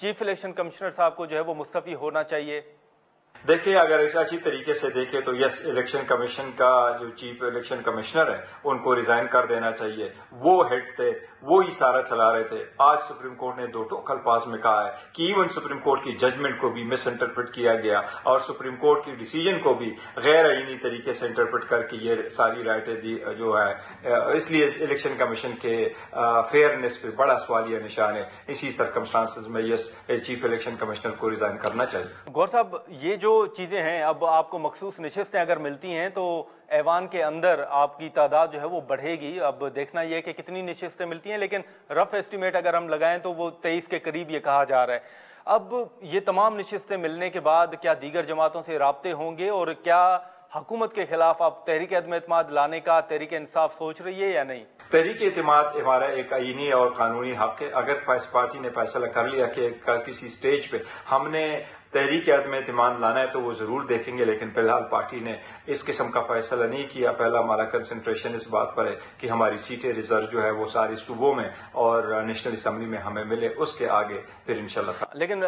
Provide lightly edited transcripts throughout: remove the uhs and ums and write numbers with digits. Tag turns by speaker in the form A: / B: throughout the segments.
A: Chief election commissioner صاحب کو جو ہے وہ مستعفی ہونا چاہیے؟
B: دیکھیے اگر اس اچھی طریقے سے دیکھیں تو یس الیکشن کمیشن کا جو چیف الیکشن کمشنر ہے ان کو ریزائن کر دینا چاہیے. وہ ہیڈ تھے, وہی سارا چلا رہے تھے. آج سپریم کورٹ نے دو ٹوک الفاظ میں کہا ہے کہ ایون سپریم کورٹ کی ججمنٹ کو بھی مس انٹرپریٹ کیا گیا اور سپریم کورٹ کی ڈیسیجن کو بھی غیر آئینی طریقے سے انٹرپریٹ کر کے یہ ساری رائٹیں دی جو ہے. اس لیے الیکشن کمیشن کے فیئرنیس پہ بڑا سوالیہ نشان ہے. اسی سرکمسٹانسز میں یس چیف الیکشن کمشنر کو ریزائن کرنا چاہیے.
A: گور صاحب یہ جو چیزیں ہیں, اب آپ کو مخصوص نشستیں اگر ملتی ہیں تو ایوان کے اندر آپ کی تعداد جو ہے وہ بڑھے گی. اب دیکھنا یہ ہے کہ کتنی نشستیں ملتی ہیں, لیکن رف ایسٹیمیٹ اگر ہم لگائیں تو وہ 23 کے قریب یہ کہا جا رہا ہے. اب یہ تمام نشستیں ملنے کے بعد کیا دیگر جماعتوں سے رابطے ہوں گے, اور کیا حکومت کے خلاف اب تحریک عدم اعتماد لانے کا تحریک انصاف سوچ رہی ہے یا نہیں؟
B: تحریک اعتماد ہمارا ایک آئینی اور قانونی حق ہے. اگر پارٹی نے فیصلہ کر لیا کہ کسی سٹیج پہ ہم نے تحریک عدم اعتماد لانا ہے تو وہ ضرور دیکھیں گے, لیکن فی الحال پارٹی نے اس قسم کا فیصلہ نہیں کیا. پہلا ہمارا کنسنٹریشن اس بات پر ہے کہ ہماری سیٹیں ریزرو جو ہے وہ ساری صوبوں میں اور نیشنل اسمبلی میں ہمیں ملے, اس کے آگے پھر انشاءاللہ.
A: لیکن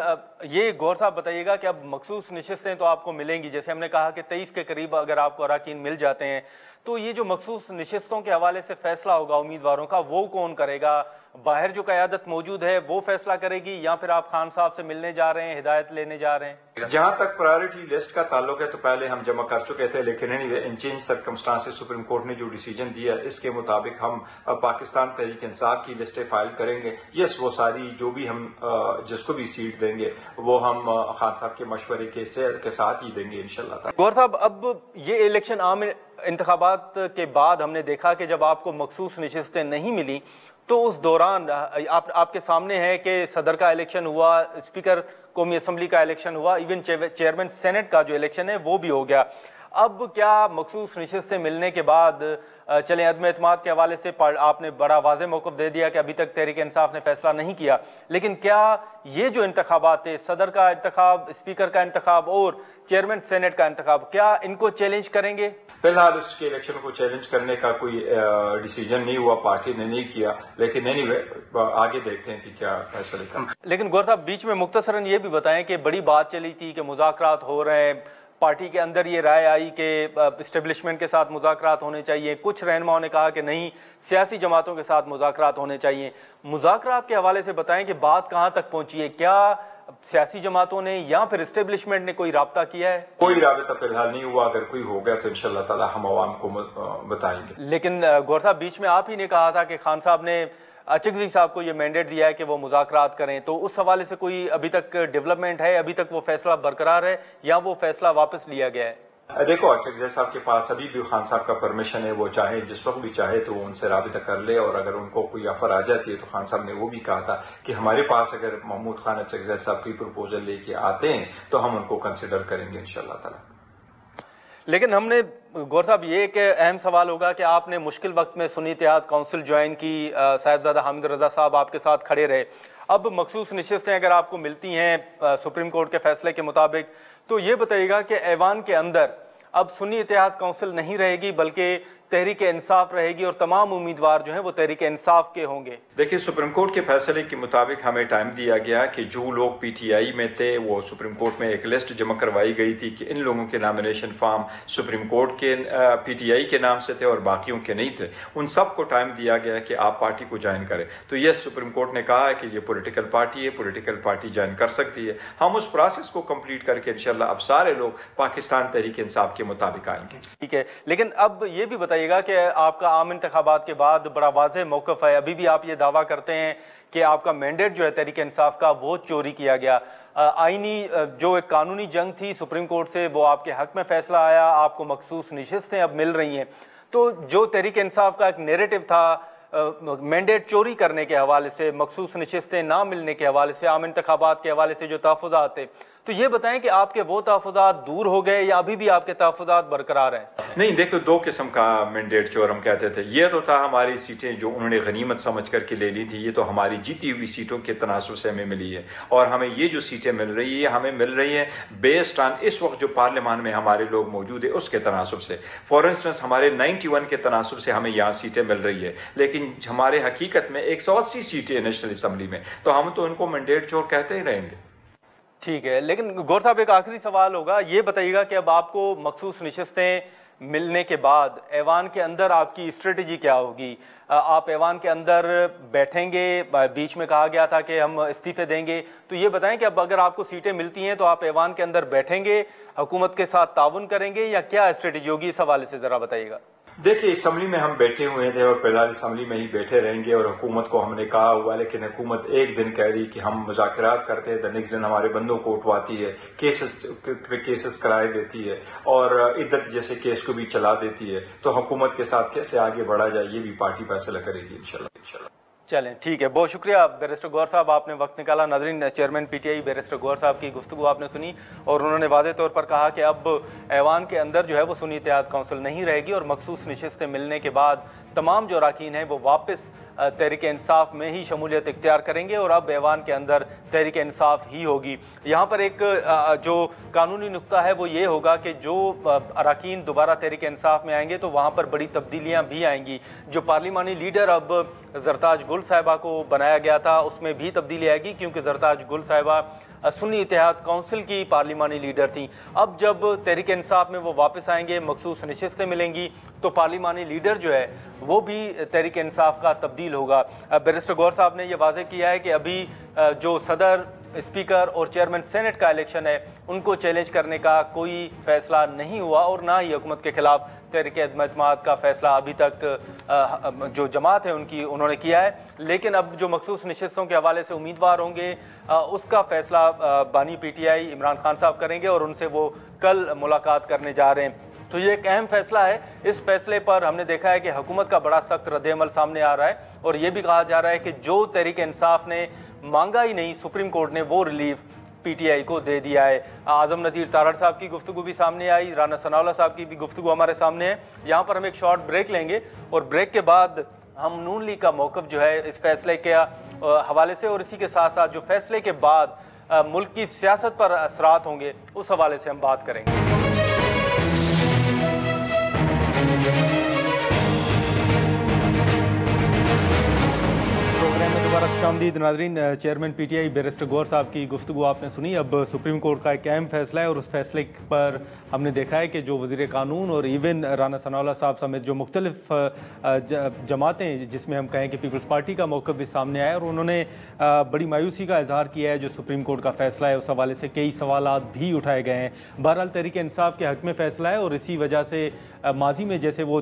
A: یہ گور صاحب بتائیے گا کہ اب مخصوص نشستیں تو آپ کو ملیں گی, جیسے ہم نے کہا کہ 23 کے قریب اگر آپ کو اراکین مل جاتے ہیں تو یہ جو مخصوص نشستوں کے حوالے سے فیصلہ ہوگا امیدواروں کا وہ کون کرے گا؟ باہر جو قیادت موجود ہے وہ فیصلہ کرے گی, یا پھر آپ خان صاحب سے ملنے جا رہے ہیں, ہدایت لینے جا رہے ہیں؟
B: جہاں تک پرائیورٹی لسٹ کا تعلق ہے تو پہلے ہم جمع کر چکے تھے, لیکن in change circumstances supreme court نے جو ڈیسیجن دیا اس کے مطابق ہم پاکستان تحریک انصاف کی لسٹیں فائل کریں گے. یس وہ ساری جو بھی ہم جس کو بھی سیٹ دیں گے وہ ہم خان صاحب کے مشورے کے ساتھ ہی دیں گے انشاءاللہ.
A: گور صاحب اب یہ الیکشن عام انتخابات کے بعد ہم نے دیکھا کہ جب آپ کو مخصوص نشستیں نہیں ملی تو اس دوران آپ کے سامنے ہے کہ صدر کا الیکشن ہوا, اسپیکر قومی اسمبلی کا الیکشن ہوا, ایون چیئرمین سینٹ کا جو الیکشن ہے وہ بھی ہو گیا. اب کیا مخصوص نشستیں ملنے کے بعد چلیں عدم اعتماد کے حوالے سے آپ نے بڑا واضح موقف دے دیا کہ ابھی تک تحریک انصاف نے فیصلہ نہیں کیا, لیکن کیا یہ جو انتخابات ہے, صدر کا انتخاب, اسپیکر کا انتخاب اور چیئرمین سینٹ کا انتخاب, کیا ان کو چیلنج کریں گے؟
B: فی الحال اس کے الیکشن کو چیلنج کرنے کا کوئی ڈیسیجن نہیں ہوا, پارٹی نے نہیں کیا, لیکن آگے دیکھتے ہیں کہ کیا فیصلے کا.
A: لیکن گور صاحب بیچ میں مختصراً یہ بھی بتائیں کہ بڑی بات چلی تھی کہ مذاکرات ہو رہے ہیں, پارٹی کے اندر یہ رائے آئی کہ اسٹیبلشمنٹ کے ساتھ مذاکرات ہونے چاہیے, کچھ رہنماؤں نے کہا کہ نہیں سیاسی جماعتوں کے ساتھ مذاکرات ہونے چاہیے. مذاکرات کے حوالے سے بتائیں کہ بات کہاں تک پہنچی ہے, کیا سیاسی جماعتوں نے یا پھر اسٹیبلشمنٹ نے کوئی رابطہ کیا ہے؟
B: کوئی رابطہ فی الحال نہیں ہوا, اگر کوئی ہو گیا تو انشاءاللہ تعالی ہم عوام کو بتائیں گے.
A: لیکن گور صاحب بیچ میں آپ ہی نے کہا تھا کہ خان صاحب نے اچکزئی صاحب کو یہ مینڈیٹ دیا ہے کہ وہ مذاکرات کریں, تو اس حوالے سے کوئی ابھی تک ڈیولپمنٹ ہے, ابھی تک وہ فیصلہ برقرار ہے یا وہ فیصلہ واپس لیا گیا ہے؟
B: دیکھو اچکزئی صاحب کے پاس ابھی بھی خان صاحب کا پرمیشن ہے, وہ چاہے جس وقت بھی چاہے تو وہ ان سے رابطہ کر لے, اور اگر ان کو کوئی آفر آ جاتی ہے تو خان صاحب نے وہ بھی کہا تھا کہ ہمارے پاس اگر محمود خان اچکزئی صاحب کی پروپوزل لے کے آتے ہیں تو ہم ان کو کنسیڈر کریں گے انشاءاللہ تعالی.
A: لیکن ہم نے گور صاحب یہ ایک اہم سوال ہوگا کہ آپ نے مشکل وقت میں سنی اتحاد کونسل جوائن کی, صاحبزادہ حامد رضا صاحب آپ کے ساتھ کھڑے رہے. اب مخصوص نشستیں اگر آپ کو ملتی ہیں سپریم کورٹ کے فیصلے کے مطابق, تو یہ بتائیے گا کہ ایوان کے اندر اب سنی اتحاد کونسل نہیں رہے گی بلکہ تحریک انصاف رہے گی, اور تمام امیدوار جو ہیں وہ تحریک انصاف کے ہوں گے؟
B: دیکھیں سپریم کورٹ کے فیصلے کے مطابق ہمیں ٹائم دیا گیا کہ جو لوگ پی ٹی آئی میں تھے وہ سپریم کورٹ میں ایک لسٹ جمع کروائی گئی تھی کہ ان لوگوں کے نامینیشن فارم سپریم کورٹ کے پی ٹی آئی کے نام سے تھے اور باقیوں کے نہیں تھے, ان سب کو ٹائم دیا گیا کہ آپ پارٹی کو جوائن کریں. تو یس سپریم کورٹ نے کہا ہے کہ یہ پولیٹیکل پارٹی ہے, پولیٹیکل پارٹی جوائن کر سکتی ہے. ہم اس پروسیس کو کمپلیٹ کر کے انشاءاللہ اب سارے لوگ پاکستان تحریک انصاف کے مطابق آئیں گے.
A: ٹھیک ہے, لیکن اب یہ بھی بتائیے گا کہ آپ کا عام انتخابات کے بعد بڑا واضح موقف ہے, ابھی بھی آپ یہ دعویٰ کرتے ہیں کہ آپ کا مینڈیٹ جو ہے تحریک انصاف کا وہ چوری کیا گیا. آئینی جو ایک قانونی جنگ تھی سپریم کورٹ سے وہ آپ کے حق میں فیصلہ آیا, آپ کو مخصوص نشستیں اب مل رہی ہیں, تو جو تحریک انصاف کا ایک نیریٹو تھا مینڈیٹ چوری کرنے کے حوالے سے, مخصوص نشستیں نہ ملنے کے حوالے سے, عام انتخابات کے حوالے سے جو تحفظات تھے, تو یہ بتائیں کہ آپ کے وہ تحفظات دور ہو گئے یا ابھی بھی آپ کے تحفظات برقرار ہیں؟
B: نہیں دیکھو، دو قسم کا مینڈیٹ جو ہم کہتے تھے، یہ تو تھا ہماری سیٹیں جو انہوں نے غنیمت سمجھ کر کے لے لی تھی، یہ تو ہماری جیتی ہوئی سیٹوں کے تناسب سے ہمیں ملی ہے، اور ہمیں یہ جو سیٹیں مل رہی ہیں ہمیں مل رہی ہیں بیسڈ آن اس وقت جو پارلیمان میں ہمارے لوگ موجود ہیں اس کے تناسب سے۔ فار انسٹنس ہمارے 91 کے تناسب سے ہمیں یہاں سیٹیں مل رہی ہے، لیکن ہمارے حقیقت میں 180 سیٹیں نیشنل اسمبلی میں، تو ہم تو ان کو مینڈیٹ چور کہتے ہی رہیں گے۔
A: ٹھیک ہے، لیکن گور صاحب ایک آخری سوال ہوگا، یہ بتائیے گا کہ اب آپ کو مخصوص نشستیں ملنے کے بعد ایوان کے اندر آپ کی اسٹریٹجی کیا ہوگی؟ آپ ایوان کے اندر بیٹھیں گے؟ بیچ میں کہا گیا تھا کہ ہم استعفے دیں گے، تو یہ بتائیں کہ اب اگر آپ کو سیٹیں ملتی ہیں تو آپ ایوان کے اندر بیٹھیں گے، حکومت کے ساتھ تعاون کریں گے، یا کیا اسٹریٹجی ہوگی؟ اس حوالے سے ذرا بتائیے گا۔
B: دیکھیں، اسمبلی میں ہم بیٹھے ہوئے تھے اور فی الحال اسمبلی میں ہی بیٹھے رہیں گے، اور حکومت کو ہم نے کہا ہوا، لیکن حکومت ایک دن کہہ رہی کہ ہم مذاکرات کرتے ہیں، نیکسٹ دن ہمارے بندوں کو اٹھواتی ہے، کیسز کرائے دیتی ہے، اور عدت جیسے کیس کو بھی چلا دیتی ہے، تو حکومت کے ساتھ کیسے آگے بڑھا جائے یہ بھی پارٹی فیصلہ کرے گی انشاءاللہ۔
A: چلیں ٹھیک ہے، بہت شکریہ بیرسٹر گوہر صاحب، آپ نے وقت نکالا۔ ناظرین، chairman P T I barrister Gohar صاحب کی گفتگو آپ نے سنی، اور انہوں نے واضح طور پر کہا کہ اب ایوان کے اندر جو ہے وہ سنی اتحاد کونسل نہیں رہے گی، اور مخصوص نشستیں ملنے کے بعد تمام جو اراکین ہیں وہ واپس تحریک انصاف میں ہی شمولیت اختیار کریں گے، اور اب ایوان کے اندر تحریک انصاف ہی ہوگی۔ یہاں پر ایک جو قانونی نقطہ ہے وہ یہ ہوگا کہ جو اراکین دوبارہ تحریک انصاف میں آئیں گے تو وہاں پر بڑی تبدیلیاں بھی آئیں گی۔ جو پارلیمانی لیڈر اب زرتاج گل صاحبہ کو بنایا گیا تھا اس میں بھی تبدیلی آئے گی، کیونکہ زرتاج گل صاحبہ سنی اتحاد کونسل کی پارلیمانی لیڈر تھیں۔ اب جب تحریک انصاف میں وہ واپس آئیں گے، مخصوص نشستیں ملیں گی، تو پارلیمانی لیڈر جو ہے وہ بھی تحریک انصاف کا تبدیل ہوگا۔ بیرسٹر گوہر صاحب نے یہ واضح کیا ہے کہ ابھی جو صدر، اسپیکر اور چیئرمین سینٹ کا الیکشن ہے ان کو چیلنج کرنے کا کوئی فیصلہ نہیں ہوا، اور نہ ہی حکومت کے خلاف تحریک عدم اعتماد کا فیصلہ ابھی تک جو جماعت ہے ان کی انہوں نے کیا ہے۔ لیکن اب جو مخصوص نشستوں کے حوالے سے امیدوار ہوں گے اس کا فیصلہ بانی پی ٹی آئی عمران خان صاحب کریں گے، اور ان سے وہ کل ملاقات کرنے جا رہے ہیں۔ تو یہ ایک اہم فیصلہ ہے۔ اس فیصلے پر ہم نے دیکھا ہے کہ حکومت کا بڑا سخت رد عمل سامنے آ رہا ہے، اور یہ بھی کہا جا رہا ہے کہ جو تحریک انصاف نے مانگا ہی نہیں سپریم کورٹ نے وہ ریلیف پی ٹی آئی کو دے دیا ہے۔ اعظم نذیر تارڑ صاحب کی گفتگو بھی سامنے آئی، رانا ثناءاللہ صاحب کی بھی گفتگو ہمارے سامنے ہے۔ یہاں پر ہم ایک شارٹ بریک لیں گے، اور بریک کے بعد ہم نون لیگ کا موقف جو ہے اس فیصلے کے حوالے سے، اور اسی کے ساتھ ساتھ جو فیصلے کے بعد ملک کی سیاست پر اثرات ہوں گے اس حوالے سے ہم بات کریں گے۔ پروگرام میں دوبارہ خوش آمدید ناظرین۔ Chairman P T I barrister Gohar صاحب کی گفتگو آپ نے سنی۔ اب سپریم کورٹ کا ایک اہم فیصلہ ہے، اور اس فیصلے پر ہم نے دیکھا ہے کہ جو وزیر قانون اور ایون رانا ثناءاللہ صاحب سمیت جو مختلف جماعتیں، جس میں ہم کہیں کہ پیپلز پارٹی کا موقف بھی سامنے آیا، اور انہوں نے بڑی مایوسی کا اظہار کیا ہے جو سپریم کورٹ کا فیصلہ ہے، اس حوالے سے کئی سوالات بھی اٹھائے گئے ہیں۔ بہرحال تحریک انصاف کے حق میں فیصلہ ہے، اور اسی وجہ سے ماضی میں جیسے وہ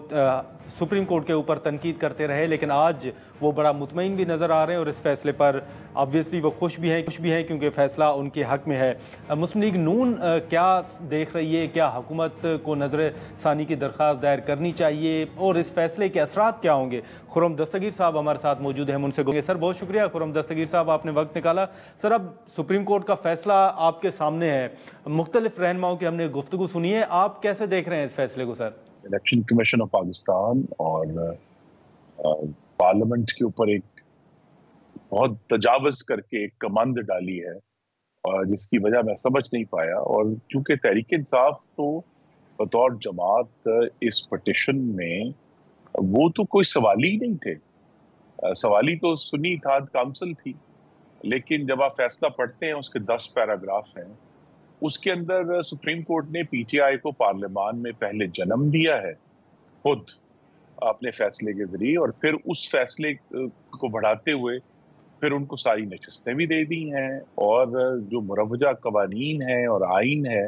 A: سپریم کورٹ کے اوپر تنقید کرتے رہے، لیکن آج وہ بڑا مطمئن بھی نظر آ رہے ہیں، اور اس فیصلے پر آبویسلی وہ خوش بھی ہیں کیونکہ فیصلہ ان کے حق میں ہے۔ مسلم لیگ نون کیا دیکھ رہی ہے؟ کیا حکومت کو نظر ثانی کی درخواست دائر کرنی چاہیے، اور اس فیصلے کے اثرات کیا ہوں گے؟ خرم دستگیر صاحب ہمارے ساتھ موجود ہیں، ہم ان سے گفتگو۔ سر بہت شکریہ خرم دستگیر صاحب، آپ نے وقت نکالا۔ سر اب سپریم کورٹ کا فیصلہ آپ کے سامنے ہے، مختلف رہنماؤں کی ہم نے گفتگو سنی ہے، آپ کیسے دیکھ رہے ہیں اس فیصلے کو؟ سر
C: الیکشن کمیشن آف پاکستان اور پارلیمنٹ کے اوپر ایک بہت تجاوز کر کے ایک کمند ڈالی ہے، اور جس کی وجہ میں سمجھ نہیں پایا، اور چونکہ تحریک انصاف تو بطور جماعت اس پٹیشن میں وہ تو کوئی سوالی ہی نہیں تھے، سوالی تو سنی اتحاد کونسل تھی، لیکن جب آپ فیصلہ پڑھتے ہیں اس کے 10 پیراگراف ہیں، اس کے اندر سپریم کورٹ نے پی ٹی آئی کو پارلیمان میں پہلے جنم دیا ہے خود اپنے فیصلے کے ذریعے، اور پھر اس فیصلے کو بڑھاتے ہوئے پھر ان کو ساری نشستیں بھی دے دی ہیں، اور جو مروجہ قوانین ہیں اور آئین ہے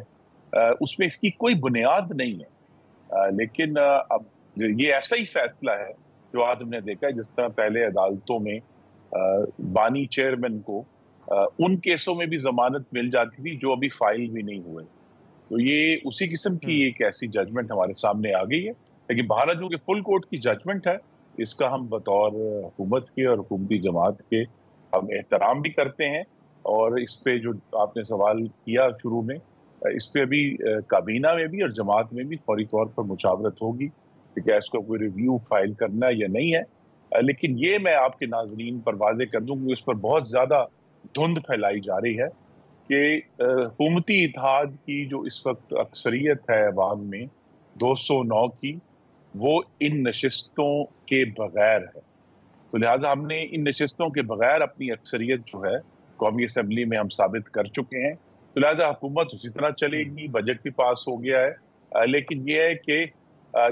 C: اس میں اس کی کوئی بنیاد نہیں ہے۔ لیکن اب یہ ایسا ہی فیصلہ ہے جو آج ہم نے دیکھا ہے، جس طرح پہلے عدالتوں میں بانی چیئرمین کو ان کیسوں میں بھی ضمانت مل جاتی تھی جو ابھی فائل بھی نہیں ہوئے، تو یہ اسی قسم کی ایک ایسی ججمنٹ ہمارے سامنے آ گئی ہے۔ لیکن بھارت جو کہ فل کورٹ کی ججمنٹ ہے، اس کا ہم بطور حکومت کے اور حکومتی جماعت کے ہم احترام بھی کرتے ہیں، اور اس پہ جو آپ نے سوال کیا شروع میں، اس پہ ابھی کابینہ میں بھی اور جماعت میں بھی فوری طور پر مشاورت ہوگی کہ کیا اس کو کوئی ریویو فائل کرنا ہے یا نہیں ہے۔ لیکن یہ میں آپ کے ناظرین پر واضح کر دوں کہ اس پر بہت زیادہ دھند پھیلائی جا رہی ہے کہ حکومتی اتحاد کی جو اس وقت اکثریت ہے عوام میں 209 کی، وہ ان نشستوں کے بغیر ہے۔ تو لہٰذا ہم نے ان نشستوں کے بغیر اپنی اکثریت جو ہے قومی اسمبلی میں ہم ثابت کر چکے ہیں، تو لہٰذا حکومت اسی طرح چلے گی، بجٹ بھی پاس ہو گیا ہے۔ لیکن یہ ہے کہ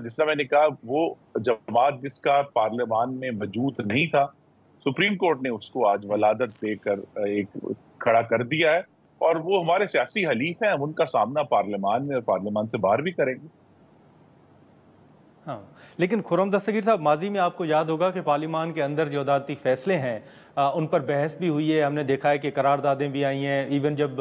C: جس طرح میں نے کہا، وہ جماعت جس کا پارلیمان میں وجود نہیں تھا، سپریم کورٹ نے اس کو آج ولادت دے کر ایک کھڑا کر دیا ہے، اور وہ ہمارے سیاسی حلیف ہیں، ہم ان کا سامنا پارلیمان میں اور پارلیمان سے باہر بھی کریں گے۔
A: ہاں، لیکن خرم دستگیر صاحب، ماضی میں آپ کو یاد ہوگا کہ پارلیمان کے اندر جو عدالتی فیصلے ہیں ان پر بحث بھی ہوئی ہے، ہم نے دیکھا ہے کہ قراردادیں بھی آئی ہیں، ایون جب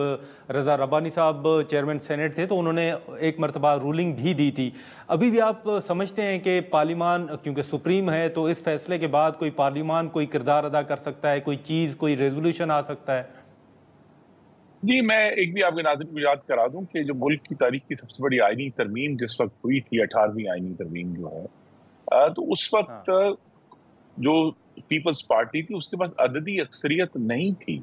A: رضا ربانی صاحب چیئرمین سینٹ تھے تو انہوں نے ایک مرتبہ رولنگ بھی دی تھی۔ ابھی بھی آپ سمجھتے ہیں کہ پارلیمان کیونکہ سپریم ہے تو اس فیصلے کے بعد کوئی پارلیمان کوئی کردار ادا کر سکتا ہے، کوئی چیز، کوئی ریزولوشن آ سکتا ہے؟
C: جی، میں ایک بھی آپ کے ناظرین کو یاد کرا دوں کہ جو ملک کی تاریخ کی سب سے بڑی آئینی ترمیم جس وقت ہوئی تھی، 18ویں آئینی ترمیم جو ہے، تو اس وقت جو پیپلز پارٹی تھی اس کے پاس عددی اکثریت نہیں تھی۔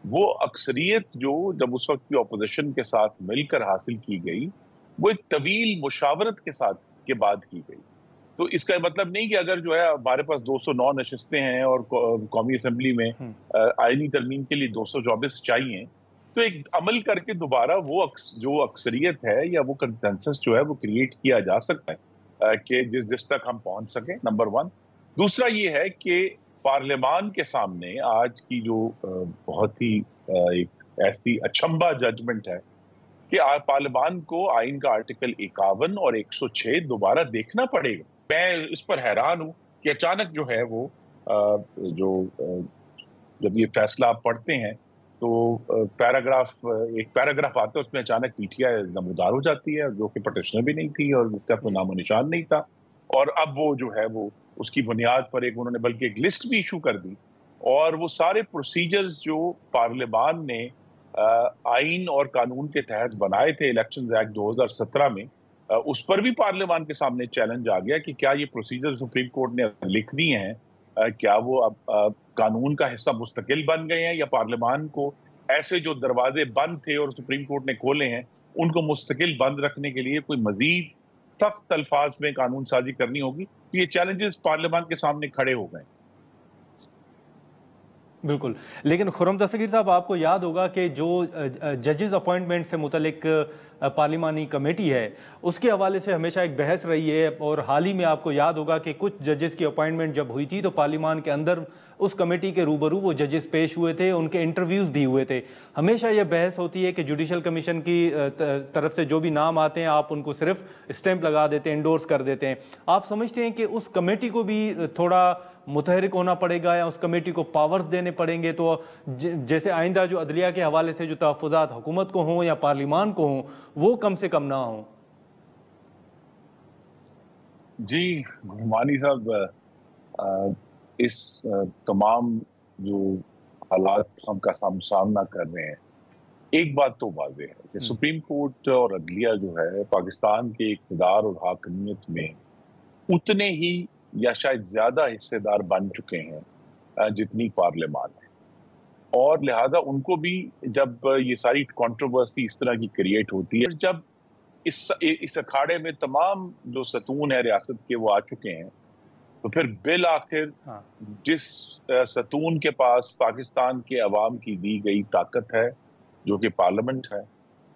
C: وہ اکثریت جو جب اس وقت کی اپوزیشن کے ساتھ مل کر حاصل کی گئی، وہ ایک طویل مشاورت کے بعد کی گئی۔ تو اس کا مطلب نہیں کہ اگر جو ہے ہمارے پاس 209 نشستیں ہیں اور قومی اسمبلی میں آئینی ترمیم کے لیے 224 چاہیے، تو ایک عمل کر کے دوبارہ وہ جو اکثریت ہے یا وہ کنسنسس جو ہے وہ کریٹ کیا جا سکتا ہے کہ جس تک ہم پہنچ سکیں، نمبر 1۔ دوسرا یہ ہے کہ پارلیمان کے سامنے آج کی جو بہت ہی ایک ایسی اچھمبا ججمنٹ ہے کہ پارلیمان کو آئین کا آرٹیکل 51 اور 106 دوبارہ دیکھنا پڑے گا۔ میں اس پر حیران ہوں کہ اچانک جو ہے وہ جب یہ فیصلہ آپ پڑھتے ہیں تو ایک پیراگراف آتا ہے، اس میں اچانک پی ٹی آئی نمودار ہو جاتی ہے، جو کہ پٹیشنر بھی نہیں تھی اور جس کا کوئی نام و نشان نہیں تھا، اور اب وہ جو ہے وہ اس کی بنیاد پر انہوں نے بلکہ ایک لسٹ بھی ایشو کر دی، اور وہ سارے پروسیجرز جو پارلیمان نے آئین اور قانون کے تحت بنائے تھے الیکشنز ایکٹ 2017 میں، اس پر بھی پارلیمان کے سامنے چیلنج آ گیا کہ کیا یہ پروسیجر سپریم کورٹ نے لکھ دیے ہیں، کیا وہ اب قانون کا حصہ مستقل بن گئے ہیں، یا پارلیمان کو ایسے جو دروازے بند تھے اور سپریم کورٹ نے کھولے ہیں ان کو مستقل بند رکھنے کے لیے کوئی مزید سخت الفاظ میں قانون سازی کرنی ہوگی۔ یہ چیلنجز پارلیمان کے سامنے کھڑے ہو گئے۔
A: بالکل، لیکن خرم دستگیر صاحب، آپ کو یاد ہوگا کہ جو ججز اپوائنٹمنٹ سے متعلق پارلیمانی کمیٹی ہے، اس کے حوالے سے ہمیشہ ایک بحث رہی ہے، اور حال ہی میں آپ کو یاد ہوگا کہ کچھ ججز کی اپوائنٹمنٹ جب ہوئی تھی تو پارلیمان کے اندر اس کمیٹی کے روبرو وہ ججز پیش ہوئے تھے، ان کے انٹرویوز بھی ہوئے تھے۔ ہمیشہ یہ بحث ہوتی ہے کہ جوڈیشل کمیشن کی طرف سے جو بھی نام آتے ہیں آپ ان کو صرف اسٹیمپ لگا دیتے ہیں، انڈورس کر دیتے ہیں۔ آپ سمجھتے ہیں کہ اس کمیٹی کو بھی تھوڑا متحرک ہونا پڑے گا، یا اس کمیٹی کو پاورز دینے پڑیں گے، تو جیسے آئندہ جو عدلیہ کے حوالے سے جو تحفظات حکومت کو ہوں یا پارلیمان کو ہوں وہ کم سے کم نہ ہوں؟
C: جی گھمانی صاحب، اس تمام جو حالات ہم کا سامنا کر رہے ہیں، ایک بات تو واضح ہے کہ سپریم کورٹ اور عدلیہ جو ہے پاکستان کے اقتدار اور حاکمیت میں اتنے ہی یا شاید زیادہ حصے دار بن چکے ہیں جتنی پارلیمان ہے، اور لہذا ان کو بھی جب یہ ساری کنٹروورسی اس طرح کی کریٹ ہوتی ہے، جب اس اکھاڑے میں تمام جو ستون ہے ریاست کے وہ آ چکے ہیں، تو پھر بالآخر جس ستون کے پاس پاکستان کے عوام کی دی گئی طاقت ہے جو کہ پارلیمنٹ ہے،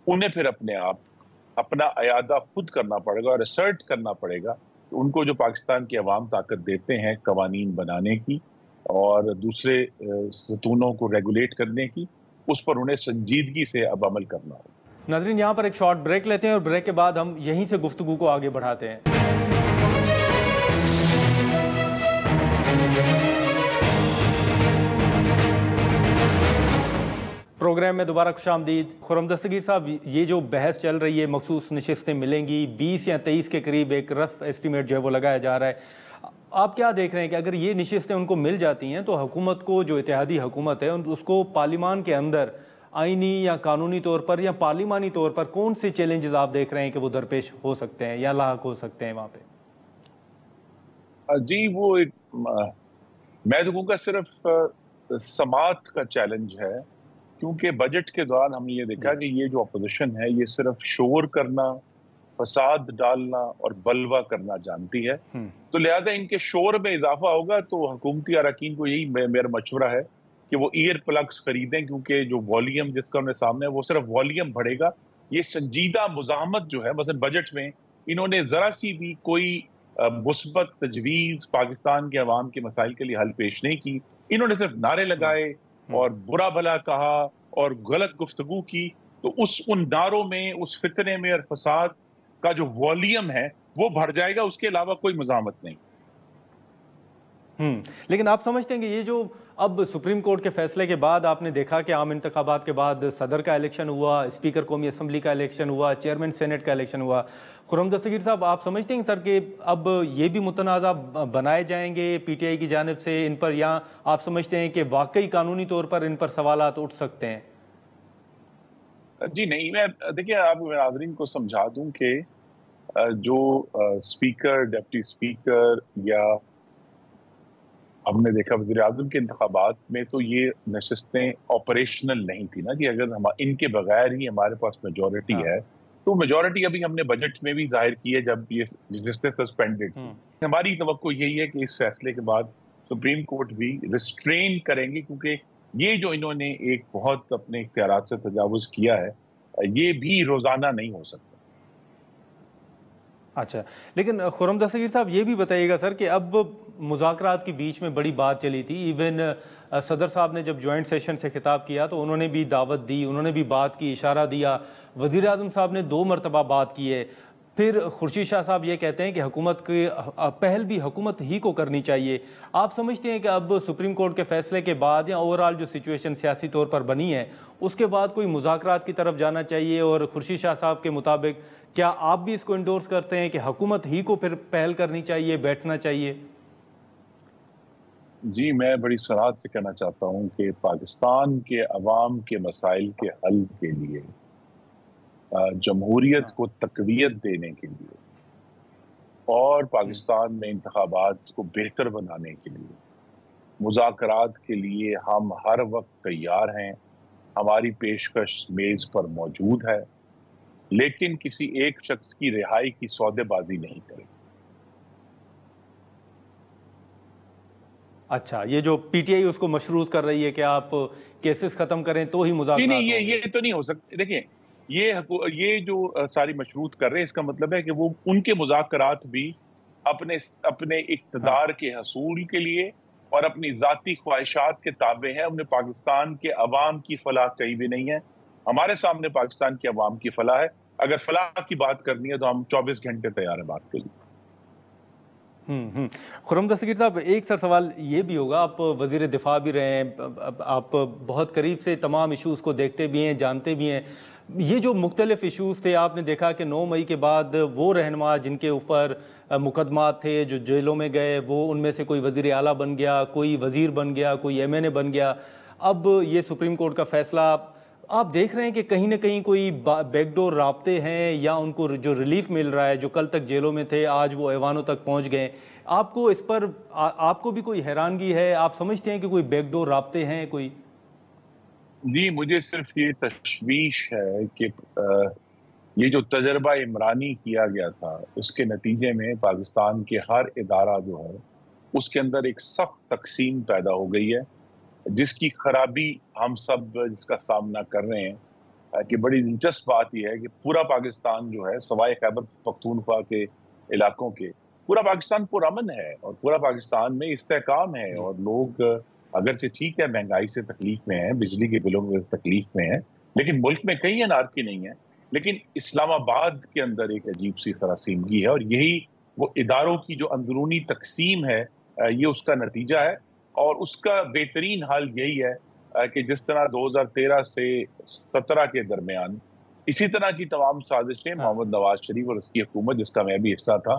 C: انہیں پھر اپنا اعادہ خود کرنا پڑے گا اور اسرٹ کرنا پڑے گا ان کو جو پاکستان کے عوام طاقت دیتے ہیں قوانین بنانے کی اور دوسرے ستونوں کو ریگولیٹ کرنے کی، اس پر انہیں سنجیدگی سے اب عمل کرنا ہوگا۔
A: ناظرین، یہاں پر ایک شارٹ بریک لیتے ہیں اور بریک کے بعد ہم یہیں سے گفتگو کو آگے بڑھاتے ہیں۔ پروگرام میں دوبارہ خوش آمدید۔ خرم دستگیر صاحب، یہ جو بحث چل رہی ہے، مخصوص نشستیں ملیں گی 20 یا 23 کے قریب، ایک رف ایسٹیمیٹ جو ہے وہ لگایا جا رہا ہے۔ آپ کیا دیکھ رہے ہیں کہ اگر یہ نشستیں ان کو مل جاتی ہیں تو حکومت کو، جو اتحادی حکومت ہے، اس کو پارلیمان کے اندر آئینی یا قانونی طور پر یا پارلیمانی طور پر کون سے چیلنجز آپ دیکھ رہے ہیں کہ وہ درپیش ہو سکتے ہیں یا لاحق ہو سکتے ہیں وہاں پہ؟
C: جی وہ ایک میں تو کہوں گا صرف سماعت کا چیلنج ہے، کیونکہ بجٹ کے دوران ہم نے یہ دیکھا کہ یہ جو اپوزیشن ہے یہ صرف شور کرنا، فساد ڈالنا اور بلوا کرنا جانتی ہے، تو لہذا ان کے شور میں اضافہ ہوگا تو حکومتی اراکین کو یہی میرا مشورہ ہے کہ وہ ایئر پلگس خریدیں، کیونکہ جو والیوم جس کا انہیں سامنے ہے وہ صرف والیوم بڑھے گا۔ یہ سنجیدہ مزاحمت جو ہے، مثلا بجٹ میں انہوں نے ذرا سی بھی کوئی مثبت تجویز پاکستان کے عوام کے مسائل کے لیے حل پیش نہیں کی، انہوں نے صرف نعرے لگائے اور برا بھلا کہا اور غلط گفتگو کی، تو ان نعروں میں، اس فتنے میں اور فساد کا جو والیوم ہے وہ بڑھ جائے گا، اس کے علاوہ کوئی مزاحمت نہیں۔
A: لیکن آپ سمجھتے ہیں کہ یہ جو اب سپریم کورٹ کے فیصلے کے بعد آپ نے دیکھا کہ عام انتخابات کے بعد صدر کا الیکشن ہوا، اسپیکر قومی اسمبلی کا الیکشن ہوا، چیئرمین سینٹ کا الیکشن ہوا، خرم دستگیر صاحب آپ سمجھتے ہیں سر کہ اب یہ بھی متنازع بنائے جائیں گے پی ٹی آئی کی جانب سے ان پر، یا آپ سمجھتے ہیں کہ واقعی قانونی طور پر ان پر سوالات اٹھ سکتے ہیں؟
C: جی نہیں، میں دیکھیں آپ ناظرین کو سمجھا دوں کہ جو اسپیکر، ڈپٹی اسپیکر، یا ہم نے دیکھا وزیر اعظم کے انتخابات میں تو یہ نشستیں آپریشنل نہیں تھی نا، کہ اگر ان کے بغیر ہی ہمارے پاس میجورٹی ہے تو میجورٹی ابھی ہم نے بجٹ میں بھی ظاہر کی ہے جب یہ نشستیں سسپینڈڈ تھی۔ ہماری توقع یہی ہے کہ اس فیصلے کے بعد سپریم کورٹ بھی ریسٹرین کریں گے، کیونکہ یہ جو انہوں نے ایک بہت اپنے اختیارات سے تجاوز کیا ہے یہ بھی روزانہ نہیں ہو سکتا۔
A: اچھا، لیکن خرم دستگیر صاحب یہ بھی بتائیے گا سر کہ اب مذاکرات کے بیچ میں بڑی بات چلی تھی، ایون صدر صاحب نے جب جوائنٹ سیشن سے خطاب کیا تو انہوں نے بھی دعوت دی، انہوں نے بھی بات کی، اشارہ دیا، وزیر اعظم صاحب نے 2 مرتبہ بات کی ہے، پھر خورشید شاہ صاحب یہ کہتے ہیں کہ حکومت کی پہل بھی حکومت ہی کو کرنی چاہیے۔ آپ سمجھتے ہیں کہ اب سپریم کورٹ کے فیصلے کے بعد یا اوورآل جو سچویشن سیاسی طور پر بنی ہے اس کے بعد کوئی مذاکرات کی طرف جانا چاہیے، اور خورشید شاہ صاحب کے مطابق کیا آپ بھی اس کو انڈورس کرتے ہیں کہ حکومت ہی کو پھر پہل کرنی چاہیے، بیٹھنا چاہیے؟
C: جی میں بڑی صراحت سے کہنا چاہتا ہوں کہ پاکستان کے عوام کے مسائل کے حل کے لیے، جمہوریت کو تقویت دینے کے لیے اور پاکستان میں انتخابات کو بہتر بنانے کے لیے، مذاکرات کے لیے ہم ہر وقت تیار ہیں، ہماری پیشکش میز پر موجود ہے، لیکن کسی ایک شخص کی رہائی کی سودے بازی نہیں کریں۔
A: اچھا، یہ جو پی ٹی آئی اس کو مشروط کر رہی ہے کہ آپ کیسز ختم کریں تو ہی مذاکرات
C: نہیں، یہ تو نہیں ہو سکتا۔ دیکھیں یہ جو ساری مشروط کر رہے ہیں اس کا مطلب ہے کہ وہ ان کے مذاکرات بھی اپنے اقتدار کے حصول کے لیے اور اپنی ذاتی خواہشات کے تابع ہیں، انہیں پاکستان کے عوام کی فلاح کہیں بھی نہیں ہے۔ ہمارے سامنے پاکستان کے عوام کی فلاح ہے، اگر فلاح کی بات کرنی ہے تو ہم 24 گھنٹے تیار ہیں بات کے لیے۔
A: خرم دستگیر صاحب ایک سر سوال یہ بھی ہوگا، آپ وزیر دفاع بھی رہے ہیں، آپ بہت قریب سے تمام ایشوز کو دیکھتے بھی ہیں، جانتے بھی ہیں، یہ جو مختلف ایشوز تھے آپ نے دیکھا کہ 9 مئی کے بعد وہ رہنما جن کے اوپر مقدمات تھے جو جیلوں میں گئے، وہ ان میں سے کوئی وزیر اعلیٰ بن گیا، کوئی وزیر بن گیا، کوئی ایم این اے بن گیا۔ اب یہ سپریم کورٹ کا فیصلہ آپ دیکھ رہے ہیں کہ کہیں نہ کہیں کوئی بیک ڈور رابطے ہیں، یا ان کو جو ریلیف مل رہا ہے، جو کل تک جیلوں میں تھے آج وہ ایوانوں تک پہنچ گئے، آپ کو اس پر آپ کو بھی کوئی حیرانگی ہے؟ آپ سمجھتے ہیں کہ کوئی بیک ڈور رابطے ہیں کوئی؟
C: جی مجھے صرف یہ تشویش ہے کہ یہ جو تجربہ عمرانی کیا گیا تھا اس کے نتیجے میں پاکستان کے ہر ادارہ جو ہے اس کے اندر ایک سخت تقسیم پیدا ہو گئی ہے، جس کی خرابی ہم سب جس کا سامنا کر رہے ہیں۔ کہ بڑی دلچسپ بات یہ ہے کہ پورا پاکستان جو ہے سوائے خیبر پختونخوا کے علاقوں کے، پورا پاکستان پرامن ہے اور پورا پاکستان میں استحکام ہے، اور لوگ اگرچہ ٹھیک ہے مہنگائی سے تکلیف میں ہیں، بجلی کے بلوں میں تکلیف میں ہیں، لیکن ملک میں کہیں انارکی نہیں ہے۔ لیکن اسلام آباد کے اندر ایک عجیب سی سراسیمگی ہے، اور یہی وہ اداروں کی جو اندرونی تقسیم ہے یہ اس کا نتیجہ ہے، اور اس کا بہترین حل یہی ہے کہ جس طرح 2013 سے 17 کے درمیان اسی طرح کی تمام سازشیں محمد نواز شریف اور اس کی حکومت جس کا میں بھی حصہ تھا